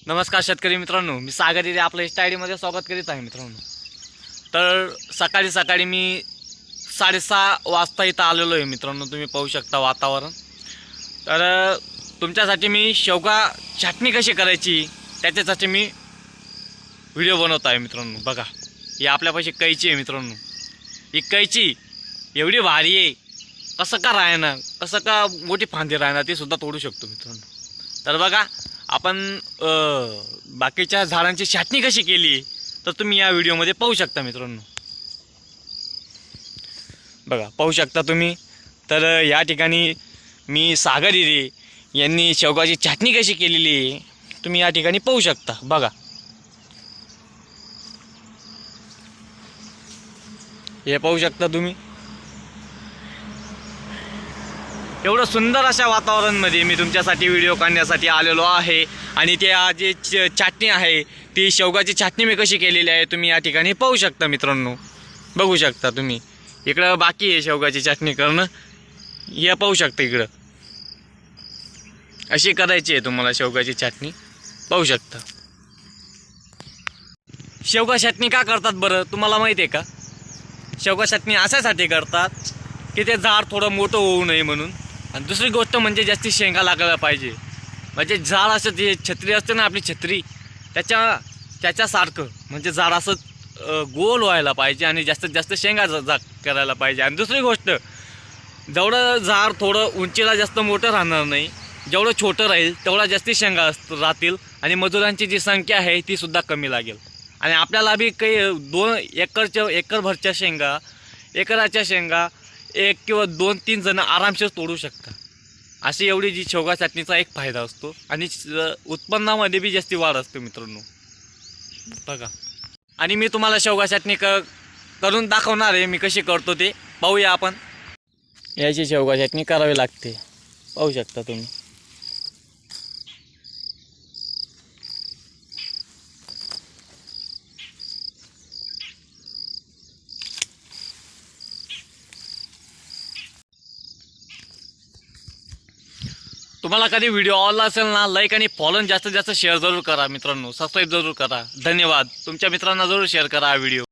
नमस्कार शेतकरी मित्रांनो, मी सागर इथे आपल्या इंस्टा आय डीमध्ये स्वागत करीत आहे मित्रांनो। तर सकाळी सकाळी मी 6:30 वाजता इथं आलेलो आहे मित्रांनो। तुम्ही पाहू शकता वातावरण। तर तुमच्यासाठी मी शेवगा चटणी कशी करायची त्याच्यासाठी मी व्हिडिओ बनवत आहे मित्रांनो। बघा, ही आपल्यापाशी कैची आहे मित्रांनो। ही कैची एवढी भारी आहे, कसं का राहणार, कसं का मोठी फांदी राहणार ती सुद्धा तोडू शकतो मित्रांनो। तर बघा, आपण बाकीच्या झाडांची छाटणी कशी केली तर तुम्ही या व्हिडिओमध्ये पाहू शकता मित्रांनो। बघा, पाहू शकता तुम्ही। तर या ठिकाणी मी सागर हिरे यांनी शेवगाची छाटणी कशी केलेली आहे तुम्ही या ठिकाणी पाहू शकता। बघा, हे पाहू शकता तुम्ही। एवढं सुंदर अशा वातावरणामध्ये मी तुमच्यासाठी व्हिडिओ काढण्यासाठी आलेलो आहे। आणि त्या जे चटणी आहे ती शेवगाची चटणी मी कशी केलेली आहे तुम्ही या ठिकाणी पाहू शकता मित्रांनो। बघू शकता तुम्ही, इकडं बाकी आहे शेवगाची चटणी करणं। हे पाहू शकता, इकडं अशी करायची आहे तुम्हाला शेवगाची चटणी, पाहू शकता। शेवगा चटणी का करतात बरं तुम्हाला माहिती आहे का? शेवगा चटणी अशासाठी करतात की ते झाड थोडं मोठं होऊ नये म्हणून। आणि दुसरी गोष्ट म्हणजे जास्ती शेंगा लागायला पाहिजे। म्हणजे झाड असं जे छत्री असते ना आपली छत्री, त्याच्यासारखं म्हणजे झाड असं गोल व्हायला पाहिजे आणि जास्तीत जास्त शेंगा करायला पाहिजे। आणि दुसरी गोष्ट, जेवढं झाड थोडं उंचीला जास्त मोठं राहणार नाही, जेवढं छोटं राहील तेवढा जास्ती शेंगा राहतील आणि मजुरांची जी संख्या आहे ती सुद्धा कमी लागेल। आणि आपल्याला बी काही 2 एकरभरच्या शेंगा, एकराच्या शेंगा 1 किंवा 2-3 जण आरामशीर तोडू शकतात। अशी एवढी जी शेवगा चटणीचा एक फायदा असतो आणि उत्पन्नामध्ये बी जास्ती वाढ असते मित्रांनो। बघा, आणि मी तुम्हाला शेवगा चटणी करून दाखवणार आहे। मी कशी करतो ते पाहूया आपण। याची शेवगा चटणी करावी लागते, पाहू शकता तुम्ही। तुम्हाला कधी व्हिडिओ आवडला असेल ना, लाईक आणि फॉलो जास्तीत जास्त शेअर जरूर करा मित्रांनो। सबस्क्राईब जरूर करा। धन्यवाद। तुमच्या मित्रांना जरूर शेअर करा हा व्हिडिओ।